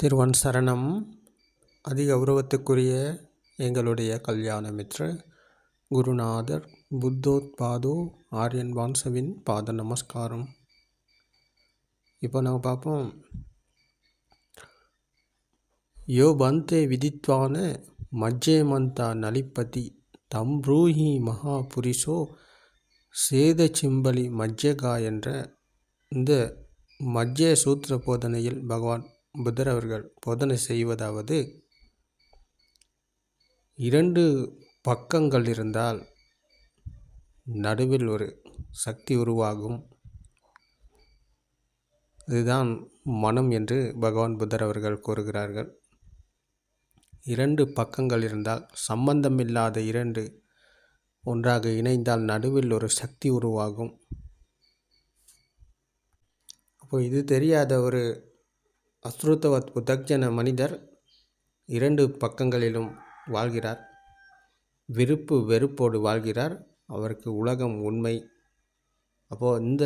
திருவன் சரணம். அதிக கௌரவத்துக்குரிய எங்களுடைய கல்யாண மித்ர குருநாதர் புத்தோத்பாதோ ஆரியன் வான்சவின் பாத நமஸ்காரம். இப்போ நாங்கள் பார்ப்போம். யோ பந்தே விதித்வான மஜ்ஜேமந்தா நலிப்பதி தம்ப்ரூஹி மகாபுரிஷோ சேத சிம்பலி மஜ்ஜகா என்ற இந்த மஜ்ஜே சூத்திர போதனையில் பகவான் புத்தர் அவர்கள் போதனை செய்வதாவது, 2 பக்கங்கள் இருந்தால் நடுவில் ஒரு சக்தி உருவாகும். இதுதான் மனம் என்று பகவான் புத்தர் அவர்கள் கூறுகிறார்கள். 2 பக்கங்கள் இருந்தால், சம்பந்தமில்லாத 2 ஒன்றாக இணைந்தால் நடுவில் ஒரு சக்தி உருவாகும். அப்போ இது தெரியாத ஒரு அஸ்ருதவத் புத்தக்ஜன மனிதர் 2 பக்கங்களிலும் வாழ்கிறார். விருப்பு வெறுப்போடு வாழ்கிறார். அவருக்கு உலகம் உண்மை. அப்போது இந்த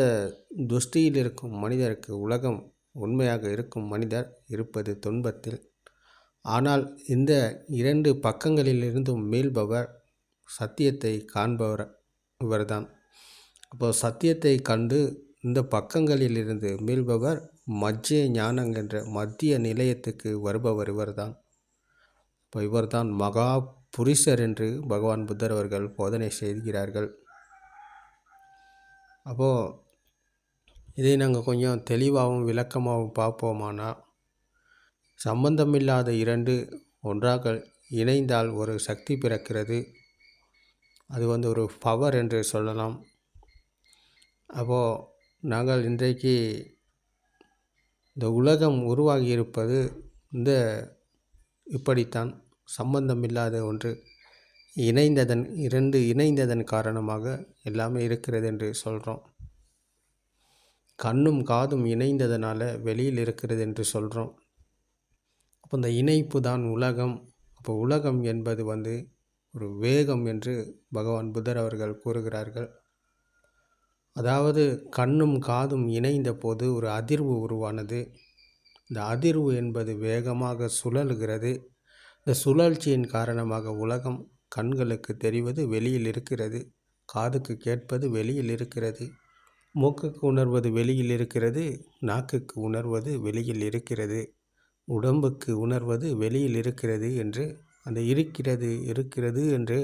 துஷ்டியில் இருக்கும் மனிதருக்கு உலகம் உண்மையாக இருக்கும் மனிதர் இருப்பது துன்பத்தில். ஆனால் இந்த 2 பக்கங்களிலிருந்தும் மீள்பவர் சத்தியத்தை காண்பவர் இவர்தான். அப்போது சத்தியத்தை கண்டு இந்த பக்கங்களிலிருந்து மீள்பவர் மஜ்ஜே ஞானம் என்ற மத்திய நிலையத்துக்கு வருபவர் இவர்தான். இப்போ இவர்தான் மகா புருஷர் என்று பகவான் புத்தர் அவர்கள் போதனை செய்கிறார்கள். அப்போது இதை நாங்கள் கொஞ்சம் தெளிவாகவும் விளக்கமாகவும் பார்ப்போமானா, சம்பந்தமில்லாத 2 ஒன்றாக இணைந்தால் ஒரு சக்தி பிறக்கிறது. அது ஒரு பவர் என்று சொல்லலாம். அப்போது நாங்கள் இன்றைக்கு இந்த உலகம் உருவாகி இருப்பது இப்படித்தான். சம்பந்தமில்லாத ஒன்று இணைந்ததன் 2 இணைந்ததன் காரணமாக எல்லாமே இருக்கிறது என்று சொல்கிறோம். கண்ணும் காதும் இணைந்ததனால வெளியில் இருக்கிறது என்று சொல்கிறோம். அப்போ இந்த இணைப்பு தான் உலகம். அப்போ உலகம் என்பது ஒரு வேகம் என்று பகவான் புத்தர் அவர்கள் கூறுகிறார்கள். அதாவது கண்ணும் காதும் இணைந்த போது ஒரு அதிர்வு உருவானது. இந்த அதிர்வு என்பது வேகமாக சுழலுகிறது. இந்த சுழற்சியின் காரணமாக உலகம் கண்களுக்கு தெரிவது வெளியில் இருக்கிறது, காதுக்கு கேட்பது வெளியில் இருக்கிறது, மூக்குக்கு உணர்வது வெளியில் இருக்கிறது, நாக்குக்கு உணர்வது வெளியில் இருக்கிறது, உடம்புக்கு உணர்வது வெளியில் இருக்கிறது என்று அந்த இருக்கிறது என்று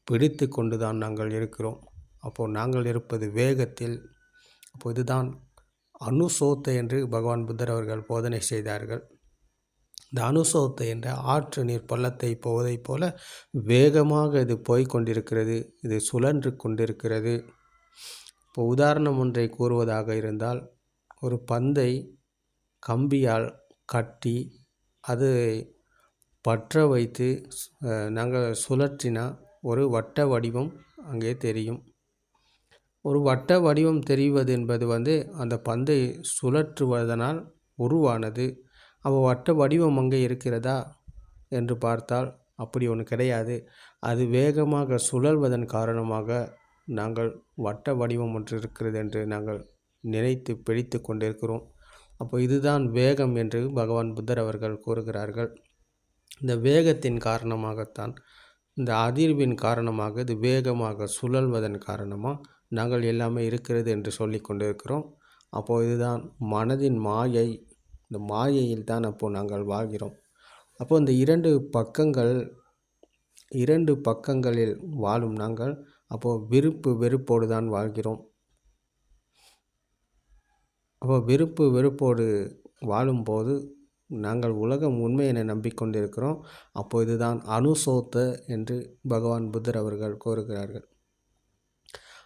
பிடித்து கொண்டு தான் நாங்கள் இருக்கிறோம். அப்போது நாங்கள் இருப்பது வேகத்தில். அப்போது இதுதான் அனுசோத்தை என்று பகவான் புத்தர் அவர்கள் போதனை செய்தார்கள். இந்த அனுசோத்தை என்ற ஆற்று நீர் பள்ளத்தை போவதைப் போல வேகமாக இது போய்கொண்டிருக்கிறது. இது சுழன்று கொண்டிருக்கிறது. இப்போ உதாரணம் ஒன்றை கூறுவதாக இருந்தால், ஒரு பந்தை கம்பியால் கட்டி அது பற்ற வைத்து நாங்கள் சுழற்றினால் ஒரு வட்ட வடிவம் அங்கே தெரியும். ஒரு வட்ட வடிவம் தெரிவது என்பது அந்த பந்தை சுழற்றுவதனால் உருவானது. அப்போ வட்ட வடிவம் அங்கே இருக்கிறதா என்று பார்த்தால் அப்படி ஒன்று கிடையாது. அது வேகமாக சுழல்வதன் காரணமாக நாங்கள் வட்ட வடிவம் ஒன்று இருக்கிறது என்று நாங்கள் நினைத்து பிடித்து கொண்டிருக்கிறோம். அப்போ இதுதான் வேகம் என்று பகவான் புத்தர் அவர்கள் கூறுகிறார்கள். இந்த வேகத்தின் காரணமாகத்தான், இந்த அதிர்வின் காரணமாக, இது வேகமாக சுழல்வதன் காரணமாக நாங்கள் எல்லாமே இருக்கிறது என்று சொல்லி கொண்டிருக்கிறோம். அப்போது இதுதான் மனதின் மாயை. இந்த மாயையில் தான் அப்போது நாங்கள் வாழ்கிறோம். அப்போது இந்த 2 பக்கங்களில் வாழும் நாங்கள் அப்போது விருப்பு வெறுப்போடு தான் வாழ்கிறோம். அப்போது விருப்பு வெறுப்போடு வாழும்போது நாங்கள் உலகம் உண்மை என நம்பிக்கொண்டிருக்கிறோம். அப்போது இதுதான் அனுசோத்த என்று பகவான் புத்தர் அவர்கள் கூறுகிறார்கள்.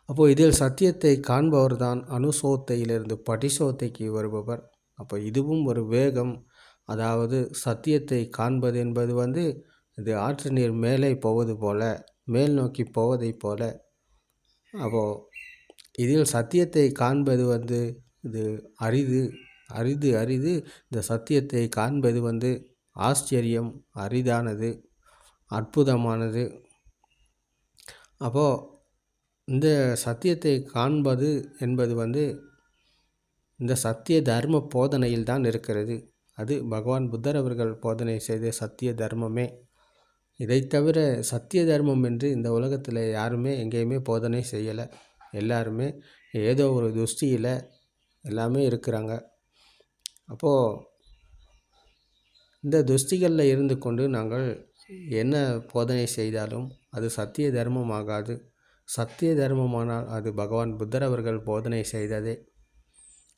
அப்போது இதில் சத்தியத்தை காண்பவர் தான் அனுசோத்தையிலிருந்து படிசோத்தைக்கு வருபவர். அப்போ இதுவும் ஒரு வேகம். அதாவது சத்தியத்தை காண்பது என்பது இது ஆற்று நீர் மேலே போவது போல, மேல் நோக்கி போவதைப் போல. அப்போது இதில் சத்தியத்தை காண்பது இது அரிது. இந்த சத்தியத்தை காண்பது ஆச்சரியம், அரிதானது, அற்புதமானது. அப்போது இந்த சத்தியத்தை காண்பது என்பது இந்த சத்திய தர்ம போதனையில் தான் இருக்கிறது. அது பகவான் புத்தர் அவர்கள் போதனை செய்த சத்திய தர்மமே. இதை தவிர சத்திய தர்மம் என்று இந்த உலகத்தில் யாருமே எங்கேயுமே போதனை செய்யலை. எல்லாருமே ஏதோ ஒரு துஷ்டியில் எல்லாமே இருக்கிறாங்க. அப்போது இந்த துஷ்டிகளில் இருந்து கொண்டு நாங்கள் என்ன போதனை செய்தாலும் அது சத்திய தர்மம் ஆகாது. சத்திய தர்மமானால் அது பகவான் புத்தர் அவர்கள் போதனை செய்ததே.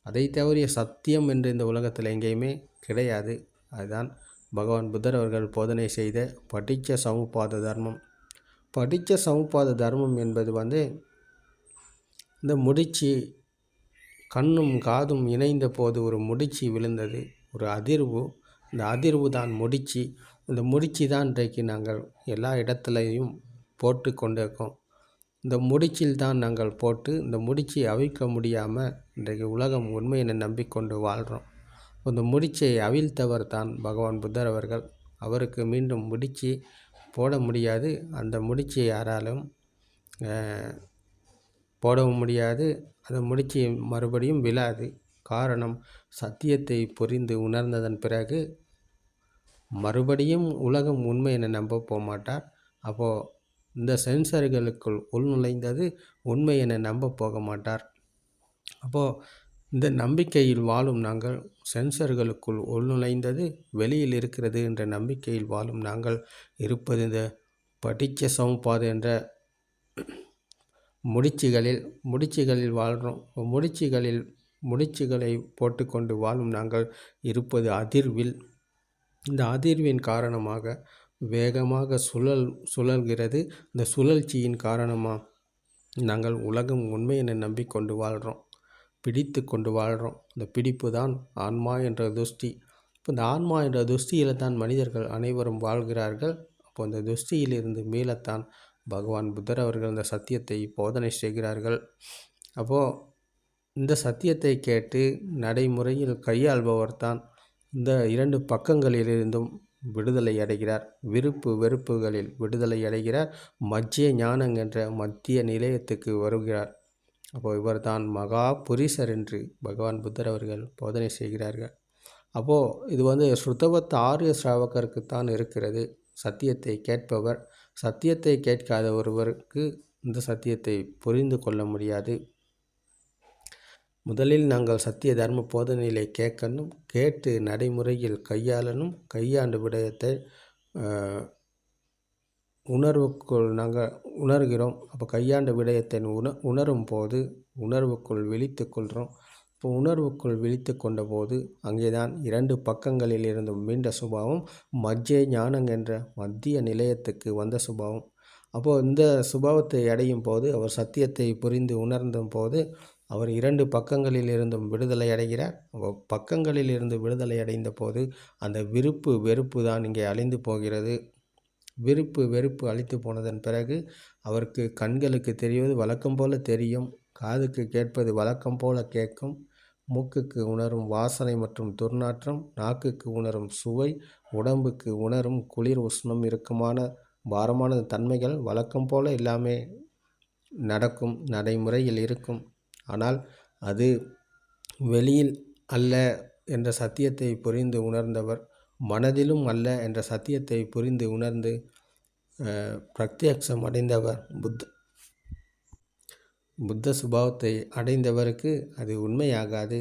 அதை தவிர சத்தியம் என்று இந்த உலகத்தில் எங்கேயுமே கிடையாது. அதுதான் பகவான் புத்தர் அவர்கள் போதனை செய்த பட்டிச்ச சமுப்பாத தர்மம். பட்டிச்ச சமுப்பாத தர்மம் என்பது இந்த முடிச்சு கண்ணும் காதும் இணைந்த போது ஒரு முடிச்சு விழுந்தது, ஒரு அதிர்வு. இந்த அதிர்வு தான் முடிச்சு. இந்த முடிச்சு தான் இன்றைக்கு நாங்கள் எல்லா இடத்துலையும் போட்டு கொண்டு இருக்கோம். இந்த முடிச்சில் தான் நாங்கள் போட்டு இந்த முடிச்சை அவிழ்க்க முடியாமல் இன்றைக்கு உலகம் உண்மையை நம்பிக்கொண்டு வாழ்கிறோம். இந்த முடிச்சை அவிழ்த்தவர் தான் பகவான் புத்தர் அவர்கள். அவருக்கு மீண்டும் முடிச்சு போட முடியாது. அந்த முடிச்சை யாராலும் போடவும் முடியாது. அந்த முடிச்சு மறுபடியும் விழாது. காரணம், சத்தியத்தை புரிந்து உணர்ந்ததன் பிறகு மறுபடியும் உலகம் உண்மை என நம்ப போக மாட்டார். அப்போது இந்த சென்சர்களுக்குள் உள்நுழைந்தது உண்மை என நம்ப போக மாட்டார். அப்போது இந்த நம்பிக்கையில் வாழும் நாங்கள், சென்சர்களுக்குள் உள்நுழைந்தது வெளியில் இருக்கிறது என்ற நம்பிக்கையில் வாழும் நாங்கள் இருப்பது இந்த பட்டிச்ச சமுப்பாதை என்ற முடிச்சுகளில் வாழ்கிறோம். முடிச்சுகளை போட்டுக்கொண்டு வாழும் நாங்கள் இருப்பது அதிர்வில். இந்த அதிர்வின் காரணமாக வேகமாக சுழல்கிறது. இந்த சுழற்சியின் காரணமாக நாங்கள் உலகம் உண்மை என நம்பிக்கொண்டு வாழ்கிறோம், பிடித்து கொண்டு வாழ்கிறோம். இந்த பிடிப்பு தான் ஆன்மா என்ற துஷ்டி. இப்போ இந்த ஆன்மா என்ற துஷ்டியில் தான் மனிதர்கள் அனைவரும் வாழ்கிறார்கள். அப்போ இந்த துஷ்டியிலிருந்து மீளத்தான் பகவான் புத்தர் அவர்கள் இந்த சத்தியத்தை போதனை செய்கிறார்கள். அப்போது இந்த சத்தியத்தை கேட்டு நடைமுறையில் கையாள்பவர் தான் இந்த 2 பக்கங்களிலிருந்தும் விடுதலை அடைகிறார். விருப்பு வெறுப்புகளில் விடுதலை அடைகிறார். மத்திய ஞானம் என்ற மத்திய நிலையத்துக்கு வருகிறார். அப்போது இவர் தான் மகா புரிசர் என்று பகவான் புத்தர் அவர்கள் போதனை செய்கிறார்கள். அப்போது இது ஸ்ருதவத் ஆரிய ஸ்ராவகருக்குத்தான் இருக்கிறது. சத்தியத்தை கேட்பவர், சத்தியத்தை கேட்காத ஒருவருக்கு இந்த சத்தியத்தை புரிந்து கொள்ள முடியாது. முதலில் நாங்கள் சத்திய தர்ம போதனைகளை கேட்கணும், கேட்டு நடைமுறையில் கையாளணும். கையாண்டு விடயத்தை உணர்வுக்குள் நாங்கள் உணர்கிறோம். அப்போ கையாண்ட விடயத்தை உணரும் போது உணர்வுக்குள் விழித்து கொள்கிறோம். இப்போ உணர்வுக்குள் விழித்து கொண்ட போது அங்கே தான் 2 பக்கங்களில் இருந்தும் மீண்ட சுபாவம் மத்திய ஞானம் என்ற மத்திய நிலையத்துக்கு வந்த சுபாவம். அப்போது இந்த சுபாவத்தை அடையும் போது, அவர் சத்தியத்தை புரிந்து உணர்ந்த போது அவர் 2 பக்கங்களில் இருந்தும் விடுதலை அடைகிறார். பக்கங்களில் இருந்து விடுதலை அடைந்த போது அந்த விருப்பு வெறுப்பு தான் இங்கே அழிந்து போகிறது. விருப்பு வெறுப்பு அழித்து போனதன் பிறகு அவருக்கு கண்களுக்கு தெரிவது வழக்கம் போல தெரியும், காதுக்கு கேட்பது வழக்கம் போல கேட்கும், மூக்குக்கு உணரும் வாசனை மற்றும் துர்நாற்றம், நாக்குக்கு உணரும் சுவை, உடம்புக்கு உணரும் குளிர் உஷ்ணம் இறுக்கமான பாரமான தன்மைகள் வழக்கம் போல எல்லாமே நடக்கும், நடைமுறையில் இருக்கும். ஆனால் அது வெளியில் அல்ல என்ற சத்தியத்தை புரிந்து உணர்ந்தவர், மனதிலும் அல்ல என்ற சத்தியத்தை புரிந்து உணர்ந்து பிரத்யக்ஷம் அடைந்தவர், புத்த சுபாவத்தை அடைந்தவருக்கு அது உண்மையாகாது.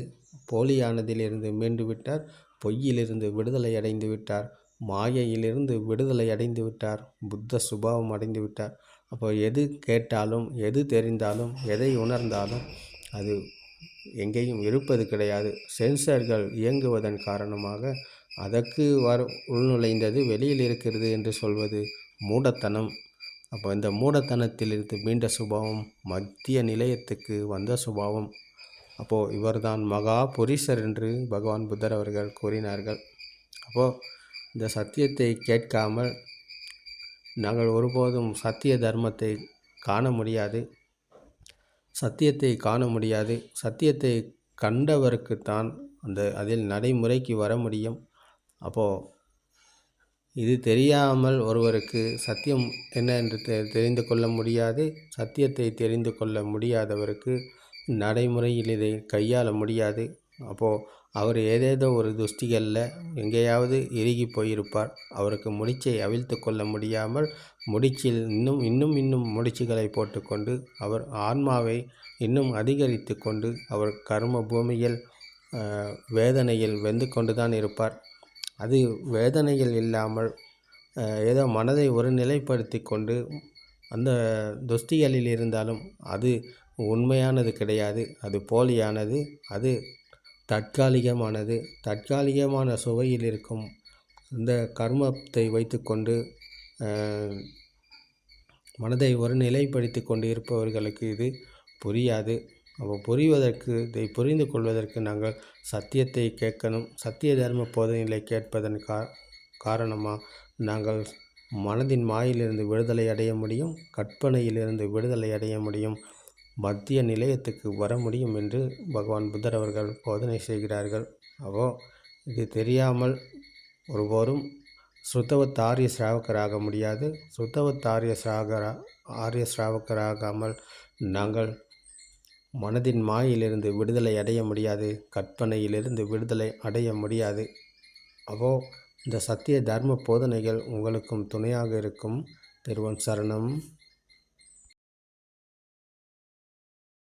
போலியானதிலிருந்து மீண்டு விட்டார், பொய்யிலிருந்து விடுதலை அடைந்து விட்டார், மாயையிலிருந்து விடுதலை அடைந்து விட்டார், புத்த சுபாவம் அடைந்து விட்டார். அப்போ எது கேட்டாலும், எது தெரிந்தாலும், எதை உணர்ந்தாலும் அது எங்கேயும் இருப்பது கிடையாது. சென்சர்கள் இயங்குவதன் காரணமாக அதற்கு உள்நுழைந்தது வெளியில் இருக்கிறது என்று சொல்வது மூடத்தனம். அப்போ இந்த மூடத்தனத்திலிருந்து மீண்ட சுபாவம் மத்திய நிலையத்துக்கு வந்த சுபாவம். அப்போது இவர்தான் மகா புரிசர் என்று பகவான் புத்தர் அவர்கள் கூறினார்கள். அப்போது இந்த சத்தியத்தை கேட்காமல் நாங்கள் ஒருபோதும் சத்திய தர்மத்தை காண முடியாது, சத்தியத்தை காண முடியாது. சத்தியத்தை கண்டவருக்குத்தான் அதில் நடைமுறைக்கு வர முடியும். அப்போது இது தெரியாமல் ஒருவருக்கு சத்தியம் என்ன என்று தெரிந்து கொள்ள முடியாது. சத்தியத்தை தெரிந்து கொள்ள முடியாதவருக்கு நடைமுறையில் இதை கையாள முடியாது. அப்போது அவர் ஏதேதோ ஒரு துஷ்டிகளில் எங்கேயாவது இறுகி போயிருப்பார். அவருக்கு முடிச்சை அவிழ்த்து கொள்ள முடியாமல் முடிச்சில் இன்னும் முடிச்சுகளை போட்டுக்கொண்டு அவர் ஆன்மாவை இன்னும் அதிகரித்து கொண்டு அவர் கர்ம பூமியில் வேதனையில் வெந்து கொண்டு தான் இருப்பார். அது வேதனையில் இல்லாமல் ஏதோ மனதை ஒரு நிலைப்படுத்தி கொண்டு அந்த துஷ்டிகளில் இருந்தாலும் அது உண்மையானது கிடையாது, அது போலியானது, அது தற்காலிகமானது. தற்காலிகமான சுவையில் இருக்கும் இந்த கர்மத்தை வைத்துக்கொண்டு மனதை ஒரு நிலைப்படுத்தி கொண்டு இருப்பவர்களுக்கு இது புரியாது. அப்போ புரிவதற்கு, இதை புரிந்து கொள்வதற்கு நாங்கள் சத்தியத்தை கேட்கணும். சத்திய தர்ம போதனைகளை கேட்பதன் காரணமாக நாங்கள் மனதின் மாயிலிருந்து விடுதலை அடைய முடியும், கற்பனையிலிருந்து விடுதலை அடைய முடியும், மத்திய நிலையத்துக்கு வர முடியும் என்று பகவான் புத்தர் அவர்கள் போதனை செய்கிறார்கள். அப்போ இது தெரியாமல் ஒருபோதும் ஸ்ருதவத் ஆரிய ஸ்ராவகராக முடியாது. ஸ்ருதவத் ஆரிய ஸ்ராவகராகாமல் நாங்கள் மனதின் மாயிலிருந்து விடுதலை அடைய முடியாது, கற்பனையிலிருந்து விடுதலை அடைய முடியாது. அப்போது இந்த சத்திய தர்ம போதனைகள் உங்களுக்கும் துணையாக இருக்கும். திருவன் சரணம்.